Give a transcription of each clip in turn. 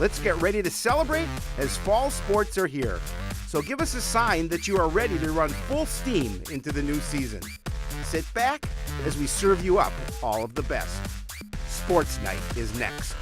Let's get ready to celebrate as fall sports are here. So give us a sign that you are ready to run full steam into the new season. Sit back as we serve you up all of the best. Sports Night is next.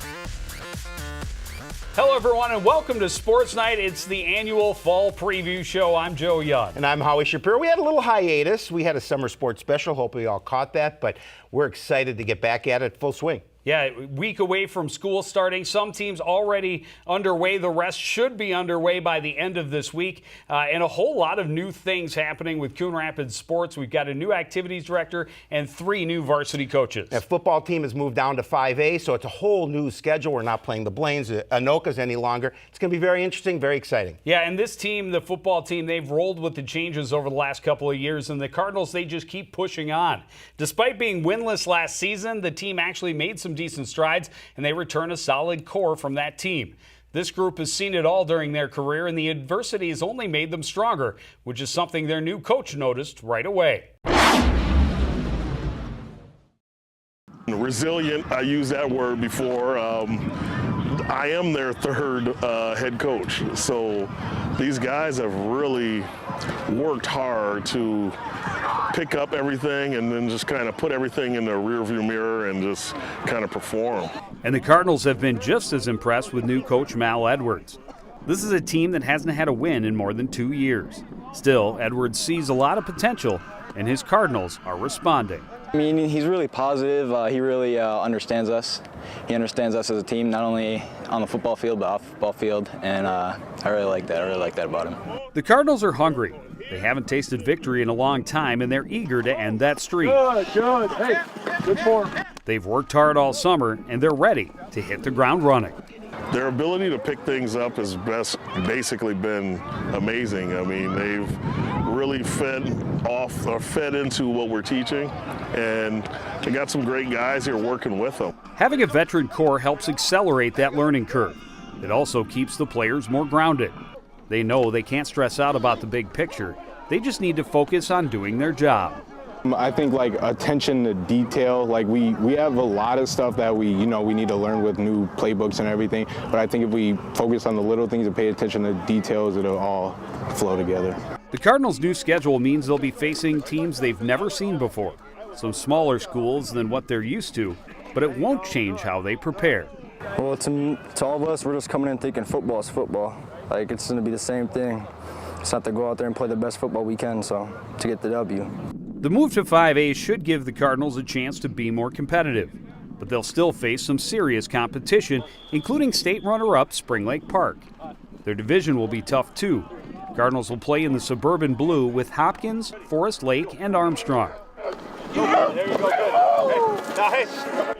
Hello, everyone, and welcome to Sports Night. It's the annual fall preview show. I'm Joe Young. And I'm Howie Shapiro. We had a little hiatus. We had a summer sports special. Hope we all caught that, but we're excited to get back at it full swing. Yeah, a week away from school starting. Some teams already underway. The rest should be underway by the end of this week. And a whole lot of new things happening with Coon Rapids Sports. We've got a new activities director and 3 new varsity coaches. The football team has moved down to 5A, so it's a whole new schedule. We're not playing the Blaines, Anokas any longer. It's going to be very interesting, very exciting. Yeah, and this team, the football team, they've rolled with the changes over the last couple of years, and the Cardinals, they just keep pushing on. Despite being winless last season, the team actually made some decent strides, and they return a solid core from that team. This group has seen it all during their career, and the adversity has only made them stronger, which is something their new coach noticed right away. Resilient, I used that word before. I am their 3rd head coach, so these guys have really worked hard to pick up everything and then just kind of put everything in the rearview mirror and just kind of perform. And the Cardinals have been just as impressed with new coach Mal Edwards. This is a team that hasn't had a win in more than 2 years. Still, Edwards sees a lot of potential, and his Cardinals are responding. I mean, he's really positive. He really understands us. He understands us as a team, not only on the football field, but off the football field, and I really like that. I really like that about him. The Cardinals are hungry. They haven't tasted victory in a long time, and they're eager to end that streak. Good. Hey, good form. They've worked hard all summer, and they're ready to hit the ground running. Their ability to pick things up has basically been amazing. I mean, they've really fed into what we're teaching, and they got some great guys here working with them. Having a veteran core helps accelerate that learning curve. It also keeps the players more grounded. They know they can't stress out about the big picture. They just need to focus on doing their job. I think like attention to detail, like we have a lot of stuff that we need to learn with new playbooks and everything, but I think if we focus on the little things and pay attention to details, it'll all flow together. The Cardinals' new schedule means they'll be facing teams they've never seen before, some smaller schools than what they're used to, but it won't change how they prepare. Well, to all of us, we're just coming in thinking football is football. Like, it's going to be the same thing. Just have to go out there and play the best football we can, so to get the W. The move to 5A should give the Cardinals a chance to be more competitive, but they'll still face some serious competition, including state runner-up Spring Lake Park. Their division will be tough, too. Cardinals will play in the suburban blue with Hopkins, Forest Lake, and Armstrong. There you go. Good. Nice.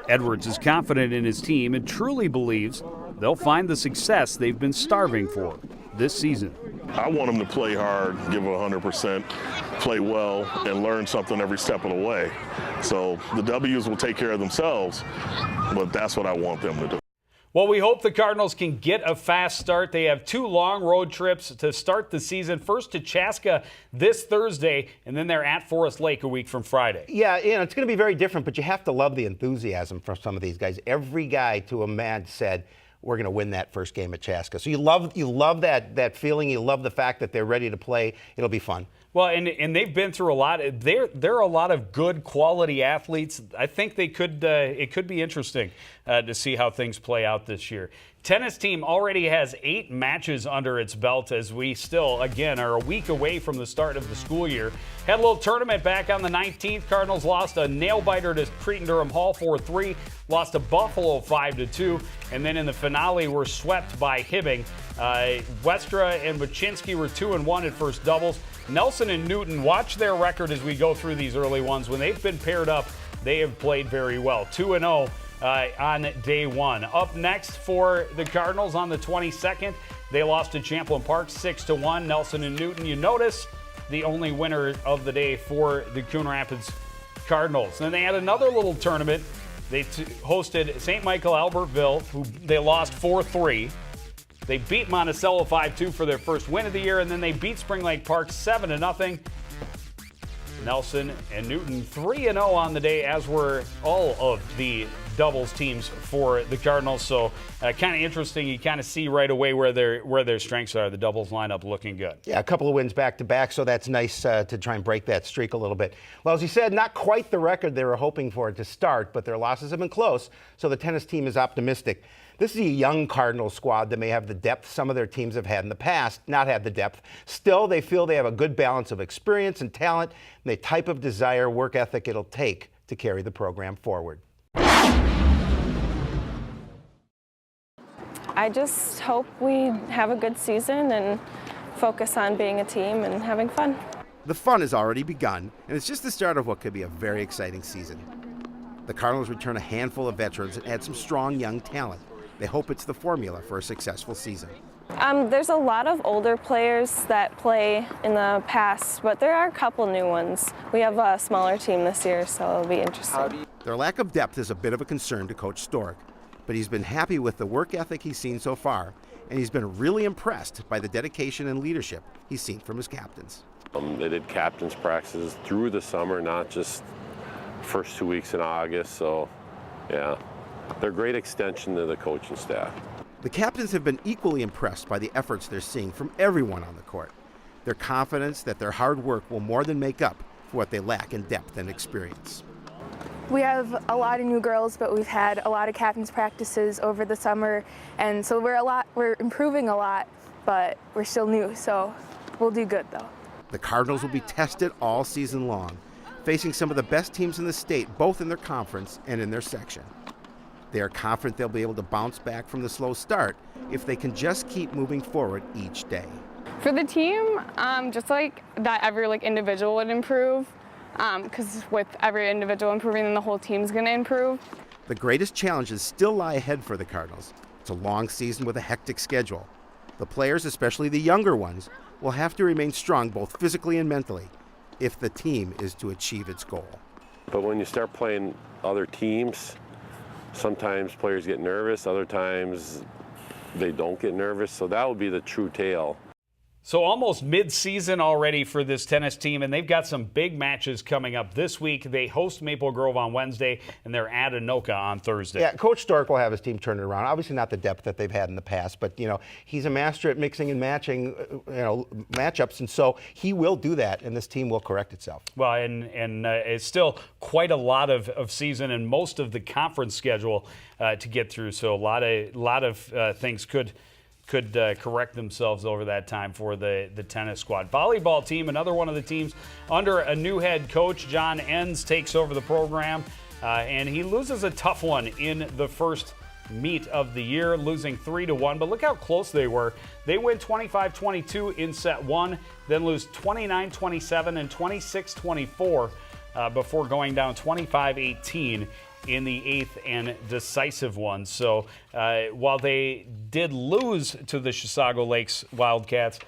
Edwards is confident in his team and truly believes they'll find the success they've been starving for this season. I want them to play hard, give 100%, play well, and learn something every step of the way. So the W's will take care of themselves, but that's what I want them to do. Well, we hope the Cardinals can get a fast start. They have 2 long road trips to start the season. First to Chaska this Thursday, and then they're at Forest Lake a week from Friday. Yeah, it's going to be very different, but you have to love the enthusiasm from some of these guys. Every guy to a man said, we're going to win that first game at Chaska. So you love that feeling. You love the fact that they're ready to play. It'll be fun. Well, and they've been through a lot. There are a lot of good quality athletes. I think they could. It could be interesting to see how things play out this year. Tennis team already has 8 matches under its belt as we still, again, are a week away from the start of the school year. Had a little tournament back on the 19th. Cardinals lost a nail-biter to Cretin-Durham Hall 4-3, lost to Buffalo 5-2, and then in the finale were swept by Hibbing. Westra and Wachinski were 2-1 at first doubles. Nelson and Newton, watch their record as we go through these early ones. When they've been paired up, they have played very well. 2-0. On day 1. Up next for the Cardinals on the 22nd, they lost to Champlain Park 6-1. Nelson and Newton, you notice, the only winner of the day for the Coon Rapids Cardinals. Then they had another little tournament. They hosted St. Michael Albertville, who they lost 4-3. They beat Monticello 5-2 for their first win of the year, and then they beat Spring Lake Park 7-0. Nelson and Newton 3-0 on the day, as were all of the doubles teams for the Cardinals. So kind of interesting. You kind of see right away where their strengths are. The doubles lineup looking good. Yeah, a couple of wins back-to-back, so that's nice to try and break that streak a little bit. Well, as you said, not quite the record they were hoping for to start, but their losses have been close, so the tennis team is optimistic. This is a young Cardinals squad that may have the depth some of their teams have had in the past, not had the depth. Still, they feel they have a good balance of experience and talent and the type of desire, work ethic it'll take to carry the program forward. I just hope we have a good season and focus on being a team and having fun. The fun has already begun, and it's just the start of what could be a very exciting season. The Cardinals return a handful of veterans and add some strong young talent. They hope it's the formula for a successful season. There's a lot of older players that play in the past, but there are a couple new ones. We have a smaller team this year, so it'll be interesting. Their lack of depth is a bit of a concern to Coach Stork, but he's been happy with the work ethic he's seen so far, and he's been really impressed by the dedication and leadership he's seen from his captains. They did captains practices through the summer, not just first 2 weeks in August, so yeah. They're a great extension to the coaching staff. The captains have been equally impressed by the efforts they're seeing from everyone on the court. They're confident that their hard work will more than make up for what they lack in depth and experience. We have a lot of new girls, but we've had a lot of captains practices over the summer, and so we're improving a lot, but we're still new, so we'll do good though. The Cardinals will be tested all season long, facing some of the best teams in the state, both in their conference and in their section. They are confident they'll be able to bounce back from the slow start if they can just keep moving forward each day. For the team, just like that every individual would improve, because with every individual improving, then the whole team's going to improve. The greatest challenges still lie ahead for the Cardinals. It's a long season with a hectic schedule. The players, especially the younger ones, will have to remain strong both physically and mentally if the team is to achieve its goal. But when you start playing other teams, sometimes players get nervous, other times they don't get nervous, so that will be the true tale. So almost mid-season already for this tennis team, and they've got some big matches coming up this week. They host Maple Grove on Wednesday, and they're at Anoka on Thursday. Yeah, Coach Stork will have his team turn it around. Obviously not the depth that they've had in the past, but, he's a master at mixing and matching, matchups, and so he will do that, and this team will correct itself. Well, and it's still quite a lot of season and most of the conference schedule to get through, so a lot of things could correct themselves over that time for the tennis squad. Volleyball team, another one of the teams under a new head coach. John Enns takes over the program, and he loses a tough one in the first meet of the year, losing 3-1. But look how close they were. They win 25-22 in set one, then lose 29-27 and 26-24 before going down 25-18 in the eighth and decisive one. So while they did lose to the Chisago Lakes Wildcats,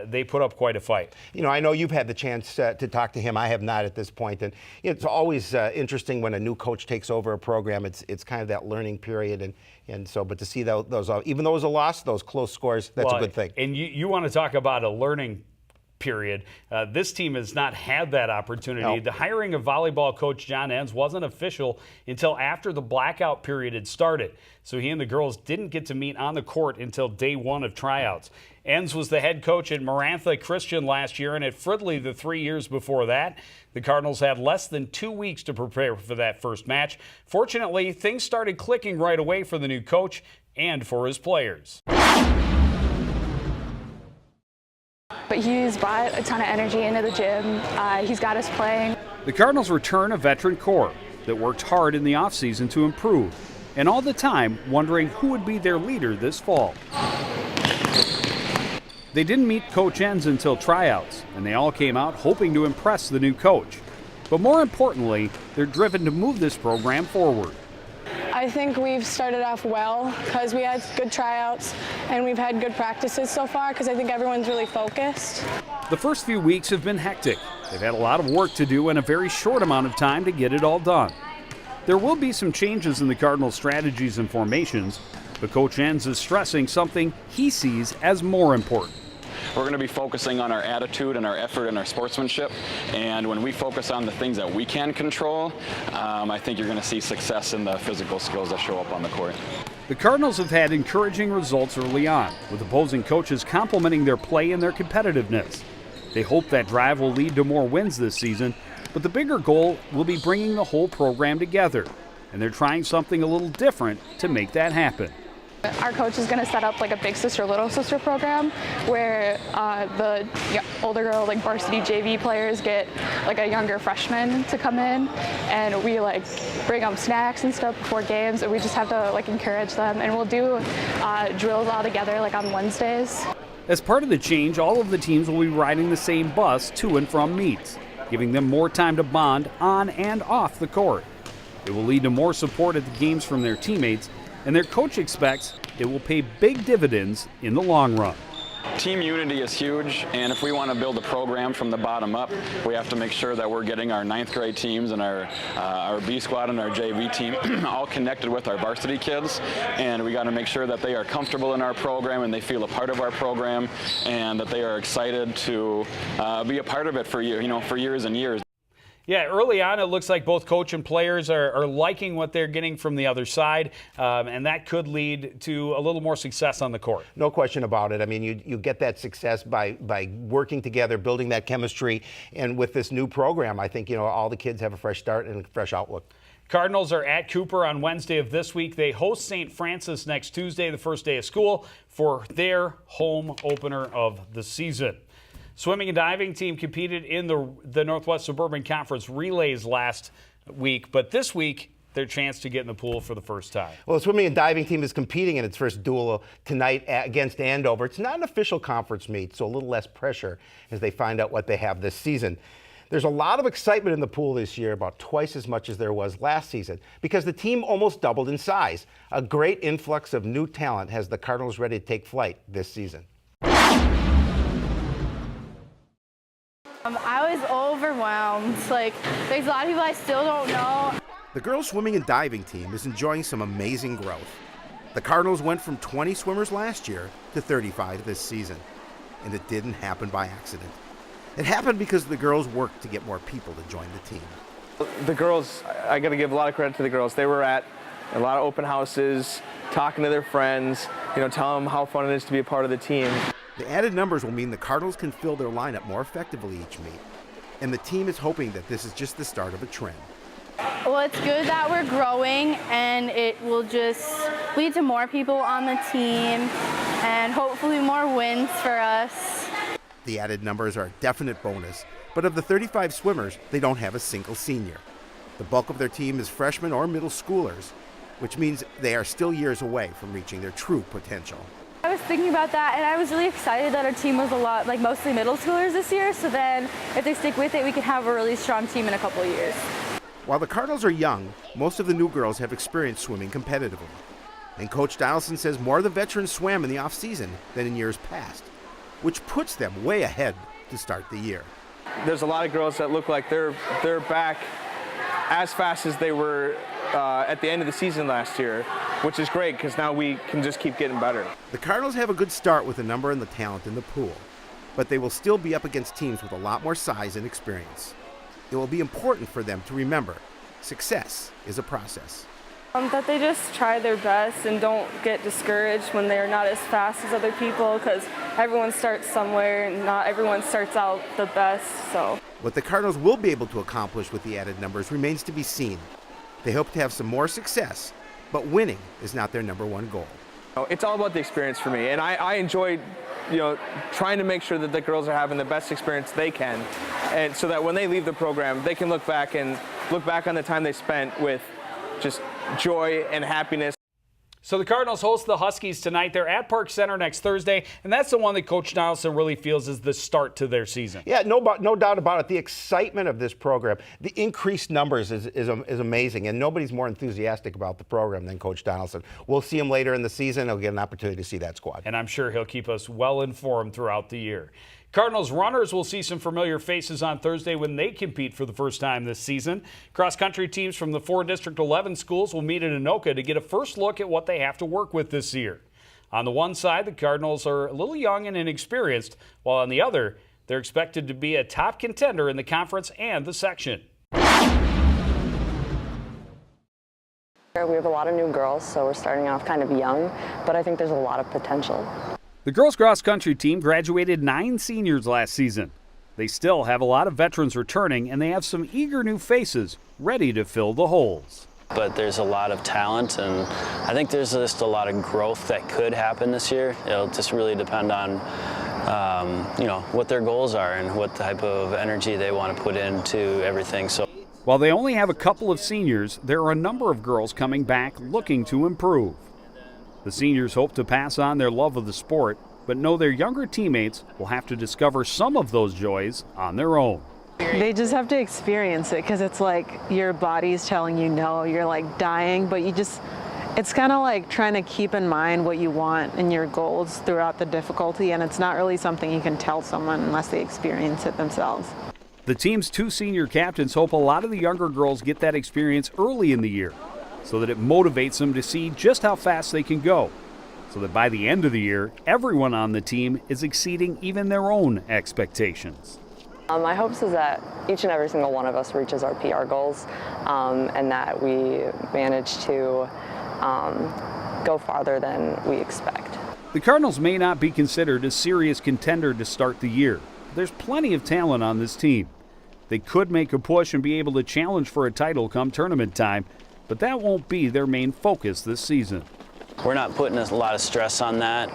they put up quite a fight. I know you've had the chance to talk to him. I have not at this point. And it's always interesting when a new coach takes over a program. It's kind of that learning period. And so, but to see those, even though it was a loss, those close scores, that's a good thing. And you want to talk about a learning period. This team has not had that opportunity. No. The hiring of volleyball coach John Enns wasn't official until after the blackout period had started. So he and the girls didn't get to meet on the court until day one of tryouts. Enns was the head coach at Marantha Christian last year and at Fridley the 3 years before that. The Cardinals had less than 2 weeks to prepare for that first match. Fortunately, things started clicking right away for the new coach and for his players. But he's brought a ton of energy into the gym. He's got us playing. The Cardinals return a veteran core that worked hard in the offseason to improve, and all the time wondering who would be their leader this fall. They didn't meet Coach Enns until tryouts, and they all came out hoping to impress the new coach. But more importantly, they're driven to move this program forward. I think we've started off well because we had good tryouts and we've had good practices so far because I think everyone's really focused. The first few weeks have been hectic. They've had a lot of work to do in a very short amount of time to get it all done. There will be some changes in the Cardinals' strategies and formations, but Coach Enns is stressing something he sees as more important. we're going to be focusing on our attitude and our effort and our sportsmanship. And when we focus on the things that we can control, I think you're going to see success in the physical skills that show up on the court. The Cardinals have had encouraging results early on, with opposing coaches complimenting their play and their competitiveness. They hope that drive will lead to more wins this season, but the bigger goal will be bringing the whole program together, and they're trying something a little different to make that happen. Our coach is going to set up like a big sister, little sister program where the older girl, like varsity JV players get like a younger freshman to come in, and we like bring them snacks and stuff before games, and we just have to like encourage them, and we'll do drills all together like on Wednesdays. As part of the change, all of the teams will be riding the same bus to and from meets, giving them more time to bond on and off the court. It will lead to more support at the games from their teammates, and their coach expects it will pay big dividends in the long run. Team unity is huge, and if we want to build a program from the bottom up, we have to make sure that we're getting our 9th grade teams and our B squad and our JV team all connected with our varsity kids, and we got to make sure that they are comfortable in our program and they feel a part of our program, and that they are excited to be a part of it for years and years. Yeah, early on it looks like both coach and players are liking what they're getting from the other side, and that could lead to a little more success on the court. No question about it. I mean, you get that success by working together, building that chemistry, and with this new program, I think, all the kids have a fresh start and a fresh outlook. Cardinals are at Cooper on Wednesday of this week. They host St. Francis next Tuesday, the first day of school, for their home opener of the season. Swimming and diving team competed in the Northwest Suburban Conference relays last week, but this week, their chance to get in the pool for the first time. Well, the swimming and diving team is competing in its first duel tonight against Andover. It's not an official conference meet, so a little less pressure as they find out what they have this season. There's a lot of excitement in the pool this year, about twice as much as there was last season, because the team almost doubled in size. A great influx of new talent has the Cardinals ready to take flight this season. I was overwhelmed. There's a lot of people I still don't know. The girls' swimming and diving team is enjoying some amazing growth. The Cardinals went from 20 swimmers last year to 35 this season, and it didn't happen by accident. It happened because the girls worked to get more people to join the team. The girls, I got to give a lot of credit to the girls. They were at a lot of open houses, talking to their friends, telling them how fun it is to be a part of the team. The added numbers will mean the Cardinals can fill their lineup more effectively each meet, and the team is hoping that this is just the start of a trend. Well, it's good that we're growing, and it will just lead to more people on the team and hopefully more wins for us. The added numbers are a definite bonus, but of the 35 swimmers, they don't have a single senior. The bulk of their team is freshmen or middle schoolers, which means they are still years away from reaching their true potential. I was thinking about that, and I was really excited that our team was a lot, mostly middle schoolers this year, so then if they stick with it, we can have a really strong team in a couple of years. While the Cardinals are young, most of the new girls have experience swimming competitively. And Coach Donaldson says more of the veterans swam in the off-season than in years past, which puts them way ahead to start the year. There's a lot of girls that look like they're back as fast as they were at the end of the season last year, which is great because now we can just keep getting better. The Cardinals have a good start with the number and the talent in the pool, but they will still be up against teams with a lot more size and experience. It will be important for them to remember success is a process. That they just try their best and don't get discouraged when they're not as fast as other people, because everyone starts somewhere and not everyone starts out the best. So what the Cardinals will be able to accomplish with the added numbers remains to be seen. They hope to have some more success, but winning is not their number one goal. It's all about the experience for me, and I enjoy trying to make sure that the girls are having the best experience they can, and so that when they leave the program, they can look back on the time they spent with just joy and happiness. So the Cardinals host the Huskies tonight. They're at Park Center next Thursday, and that's the one that Coach Donaldson really feels is the start to their season. Yeah, no doubt about it. The excitement of this program, the increased numbers is amazing, and nobody's more enthusiastic about the program than Coach Donaldson. We'll see him later in the season. He'll get an opportunity to see that squad. And I'm sure he'll keep us well informed throughout the year. Cardinals runners will see some familiar faces on Thursday when they compete for the first time this season. Cross-country teams from the 4 District 11 schools will meet in Anoka to get a first look at what they have to work with this year. On the one side, the Cardinals are a little young and inexperienced, while on the other, they're expected to be a top contender in the conference and the section. We have a lot of new girls, so we're starting off kind of young, but I think there's a lot of potential. The girls cross country team graduated 9 seniors last season. They still have a lot of veterans returning, and they have some eager new faces ready to fill the holes. But there's a lot of talent, and I think there's just a lot of growth that could happen this year. It'll just really depend on what their goals are and what type of energy they want to put into everything. So, while they only have a couple of seniors, there are a number of girls coming back looking to improve. The seniors hope to pass on their love of the sport, but know their younger teammates will have to discover some of those joys on their own. They just have to experience it, because it's like your body's telling you no, you're like dying, but it's kind of like trying to keep in mind what you want and your goals throughout the difficulty, and it's not really something you can tell someone unless they experience it themselves. The team's 2 senior captains hope a lot of the younger girls get that experience early in the year so that it motivates them to see just how fast they can go, so that by the end of the year, everyone on the team is exceeding even their own expectations. My hopes is that each and every single one of us reaches our PR goals, and that we manage to go farther than we expect. The Cardinals may not be considered a serious contender to start the year. There's plenty of talent on this team. They could make a push and be able to challenge for a title come tournament time, but that won't be their main focus this season. we're not putting a lot of stress on that,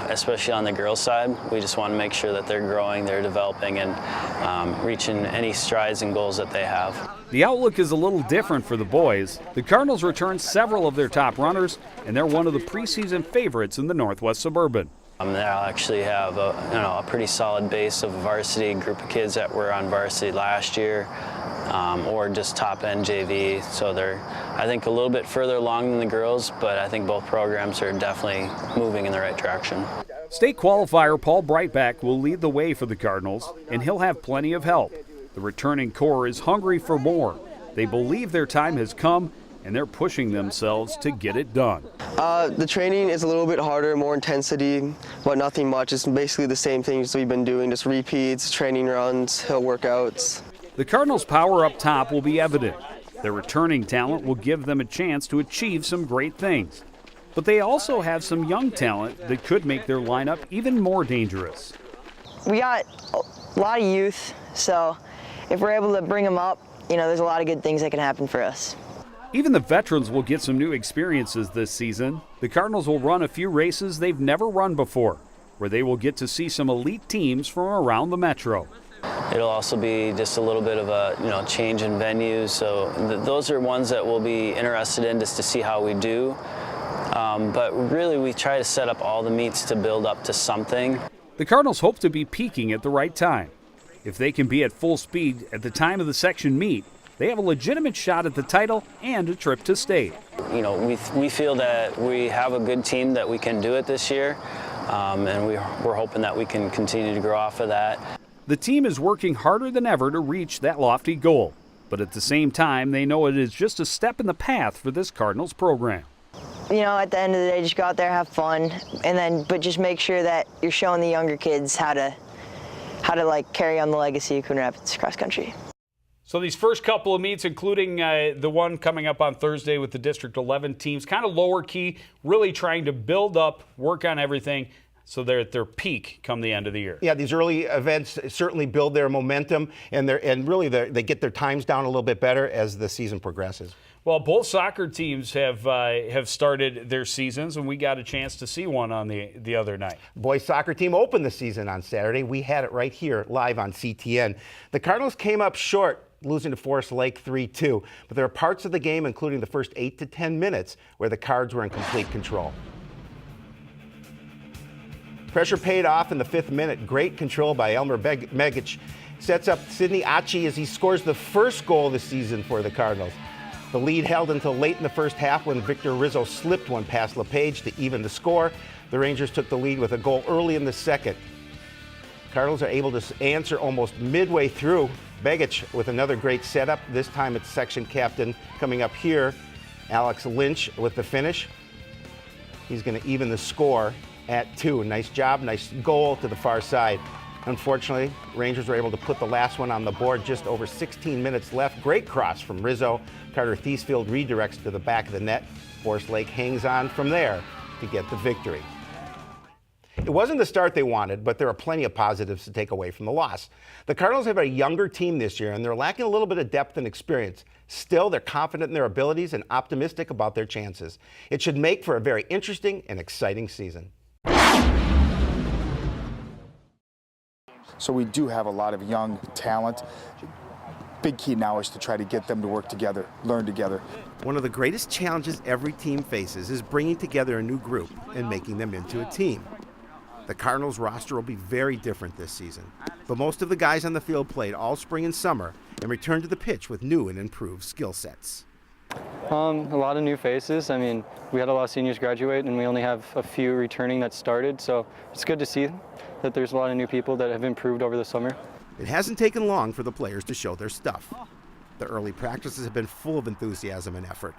especially on the girls' side. We just want to make sure that they're growing, they're developing, and reaching any strides and goals that they have. The outlook is a little different for the boys. The Cardinals returned several of their top runners, and they're one of the preseason favorites in the Northwest Suburban. They'll actually have a pretty solid base of a varsity group of kids that were on varsity last year, or just top-end JV. So they're, I think, a little bit further along than the girls, but I think both programs are definitely moving in the right direction. State qualifier Paul Brightback will lead the way for the Cardinals, and he'll have plenty of help. The returning core is hungry for more. They believe their time has come, and they're pushing themselves to get it done. The training is a little bit harder, more intensity, but nothing much. It's basically the same things we've been doing, just repeats, training runs, hill workouts. The Cardinals' power up top will be evident. Their returning talent will give them a chance to achieve some great things. But they also have some young talent that could make their lineup even more dangerous. We got a lot of youth, so if we're able to bring them up, there's a lot of good things that can happen for us. Even the veterans will get some new experiences this season. The Cardinals will run a few races they've never run before, where they will get to see some elite teams from around the metro. It'll also be just a little bit of a change in venues, so those are ones that we'll be interested in just to see how we do. But really, we try to set up all the meets to build up to something. The Cardinals hope to be peaking at the right time. If they can be at full speed at the time of the section meet, they have a legitimate shot at the title and a trip to state. We feel that we have a good team that we can do it this year, and we're hoping that we can continue to grow off of that. The team is working harder than ever to reach that lofty goal, but at the same time, they know it is just a step in the path for this Cardinals program. At the end of the day, just go out there, have fun, but just make sure that you're showing the younger kids how to carry on the legacy of Coon Rapids cross country. So these first couple of meets, including the one coming up on Thursday with the District 11 teams, kind of lower key, really trying to build up, work on everything so they're at their peak come the end of the year. Yeah, these early events certainly build their momentum, and really they get their times down a little bit better as the season progresses. Well, both soccer teams have started their seasons, and we got a chance to see one on the other night. Boys soccer team opened the season on Saturday. We had it right here live on CTN. The Cardinals came up short, losing to Forest Lake 3-2. But there are parts of the game, including the first 8 to 10 minutes, where the Cards were in complete control. Pressure paid off in the 5th minute. Great control by Elmer Megic. Sets up Sidney Achi as he scores the first goal of the season for the Cardinals. The lead held until late in the first half when Victor Rizzo slipped one past LePage to even the score. The Rangers took the lead with a goal early in the second. Cardinals are able to answer almost midway through. Begic with another great setup. This time it's section captain coming up here, Alex Lynch with the finish. He's going to even the score at 2. Nice job, nice goal to the far side. Unfortunately, Rangers were able to put the last one on the board just over 16 minutes left. Great cross from Rizzo. Carter Thiesfield redirects to the back of the net. Forest Lake hangs on from there to get the victory. It wasn't the start they wanted, but there are plenty of positives to take away from the loss. The Cardinals have a younger team this year, and they're lacking a little bit of depth and experience. Still, they're confident in their abilities and optimistic about their chances. It should make for a very interesting and exciting season. So we do have a lot of young talent. Big key now is to try to get them to work together, learn together. One of the greatest challenges every team faces is bringing together a new group and making them into a team. The Cardinals roster will be very different this season, but most of the guys on the field played all spring and summer and returned to the pitch with new and improved skill sets. A lot of new faces. I mean, we had a lot of seniors graduate and we only have a few returning that started, so it's good to see that there's a lot of new people that have improved over the summer. It hasn't taken long for the players to show their stuff. The early practices have been full of enthusiasm and effort.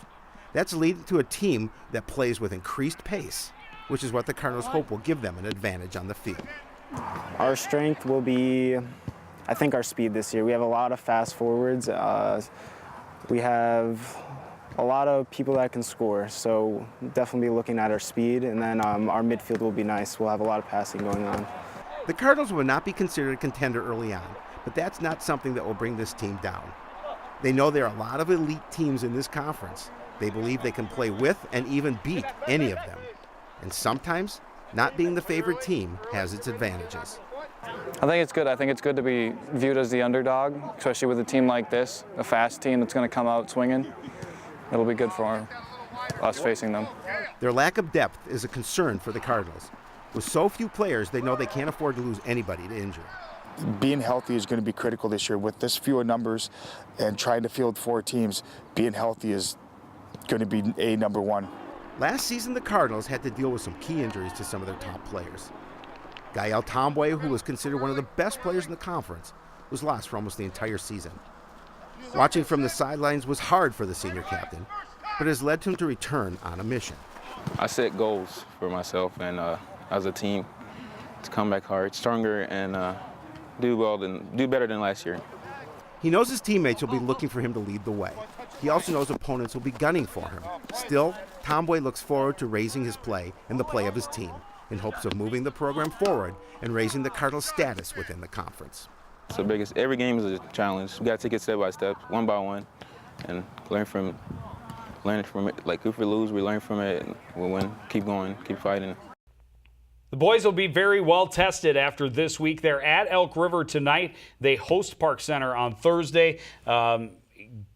That's leading to a team that plays with increased pace, which is what the Cardinals hope will give them an advantage on the field. Our strength will be, I think, our speed this year. We have a lot of fast forwards. We have a lot of people that can score, so definitely be looking at our speed, and then our midfield will be nice. We'll have a lot of passing going on. The Cardinals will not be considered a contender early on, but that's not something that will bring this team down. They know there are a lot of elite teams in this conference. They believe they can play with and even beat any of them. And sometimes, not being the favorite team has its advantages. I think it's good. I think it's good to be viewed as the underdog, especially with a team like this, a fast team that's going to come out swinging. It'll be good for us facing them. Their lack of depth is a concern for the Cardinals. With so few players, they know they can't afford to lose anybody to injury. Being healthy is going to be critical this year. With this fewer numbers and trying to field 4 teams, being healthy is going to be number one. Last season, the Cardinals had to deal with some key injuries to some of their top players. Gael Tomboy, who was considered one of the best players in the conference, was lost for almost the entire season. Watching from the sidelines was hard for the senior captain, but has led him to return on a mission. I set goals for myself and as a team to come back hard, stronger, and do better than last year. He knows his teammates will be looking for him to lead the way. He also knows opponents will be gunning for him. Still, Tomboy looks forward to raising his play and the play of his team in hopes of moving the program forward and raising the Cardinals' status within the conference. So every game is a challenge. We got to take it step by step, one by one, and learn from it. Like if we lose, we learn from it, and we win. Keep going, keep fighting. The boys will be very well tested after this week. They're at Elk River tonight. They host Park Center on Thursday.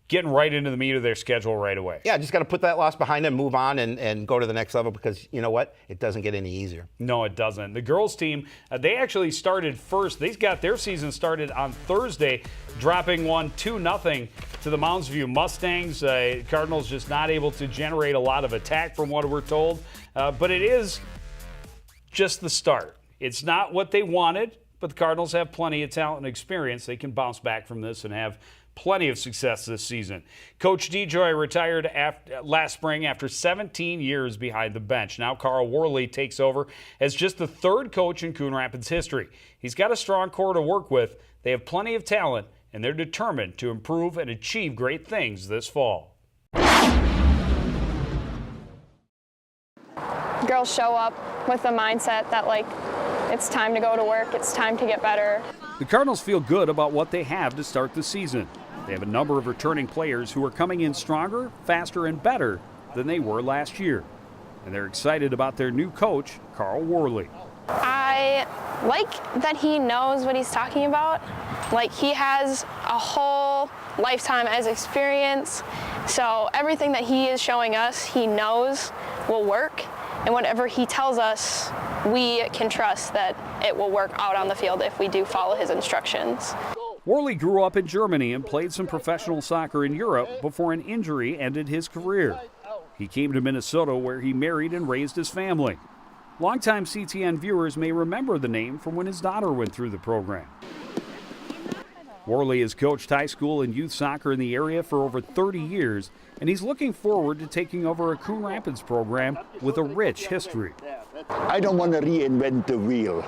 Getting right into the meat of their schedule right away. Yeah, just got to put that loss behind them, move on, and go to the next level because you know what? It doesn't get any easier. No, it doesn't. The girls team, they actually started first. They got their season started on Thursday, dropping 2-0 to the Mounds View Mustangs. Cardinals just not able to generate a lot of attack from what we're told. But it is just the start. It's not what they wanted, but the Cardinals have plenty of talent and experience. They can bounce back from this and have plenty of success this season. Coach DeJoy retired last spring after 17 years behind the bench. Now Carl Worley takes over as just the 3rd coach in Coon Rapids history. He's got a strong core to work with. They have plenty of talent, and they're determined to improve and achieve great things this fall. Girls show up with the mindset that, it's time to go to work, it's time to get better. The Cardinals feel good about what they have to start the season. They have a number of returning players who are coming in stronger, faster, and better than they were last year. And they're excited about their new coach, Carl Worley. I like that he knows what he's talking about. He has a whole lifetime as experience. So everything that he is showing us, he knows will work. And whatever he tells us, we can trust that it will work out on the field if we do follow his instructions. Worley grew up in Germany and played some professional soccer in Europe before an injury ended his career. He came to Minnesota where he married and raised his family. Longtime CTN viewers may remember the name from when his daughter went through the program. Worley has coached high school and youth soccer in the area for over 30 years, and he's looking forward to taking over a Coon Rapids program with a rich history. I don't want to reinvent the wheel.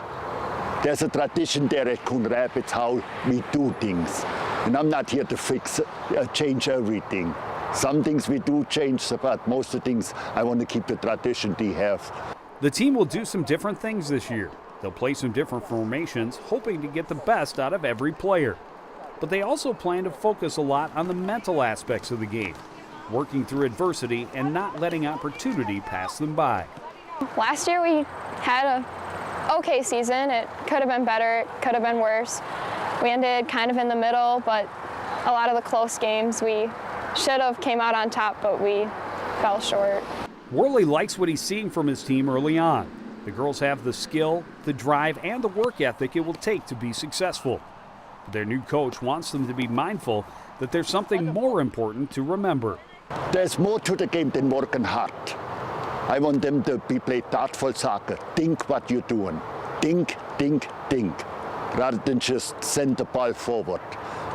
There's a tradition there at Coon Rapids how we do things. And I'm not here to change everything. Some things we do change, but most of the things I want to keep the tradition they have. The team will do some different things this year. They'll play some different formations, hoping to get the best out of every player. But they also plan to focus a lot on the mental aspects of the game, working through adversity and not letting opportunity pass them by. Last year we had a okay season. It could have been better, it could have been worse. We ended kind of in the middle, but a lot of the close games we should have came out on top, but we fell short. Worley likes what he's seeing from his team early on. The girls have the skill, the drive, and the work ethic it will take to be successful. Their new coach wants them to be mindful that there's something more important to remember. There's more to the game than working hard. I want them to play thoughtful soccer. Think what you're doing. Think, think, think. Rather than just send the ball forward.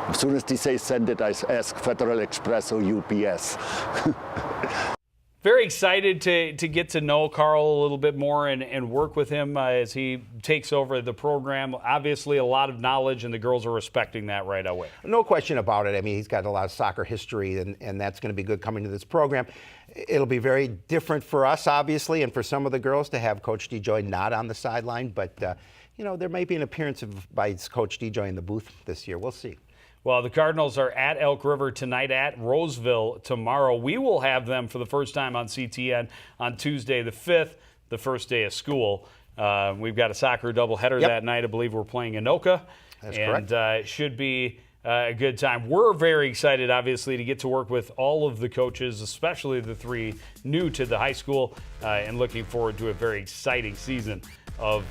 As soon as they say send it, I ask Federal Express or UPS. Very excited to get to know Carl a little bit more and work with him as he takes over the program. Obviously, a lot of knowledge, and the girls are respecting that right away. No question about it. I mean, he's got a lot of soccer history, and that's going to be good coming to this program. It'll be very different for us, obviously, and for some of the girls to have Coach DeJoy not on the sideline. But, you know, there may be an appearance by Coach DeJoy in the booth this year. We'll see. Well, the Cardinals are at Elk River tonight, at Roseville tomorrow. We will have them for the first time on CTN on Tuesday the 5th, the first day of school. We've got a soccer doubleheader that night. I believe we're playing Anoka. That's correct. It should be a good time. We're very excited, obviously, to get to work with all of the coaches, especially the three new to the high school, and looking forward to a very exciting season of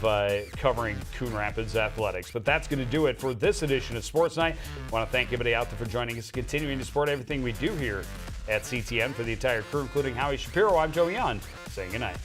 covering Coon Rapids athletics. But that's going to do it for this edition of Sports Night. I want to thank everybody out there for joining us, continuing to support everything we do here at CTN. For the entire crew, including Howie Shapiro, I'm Joe Young, saying goodnight.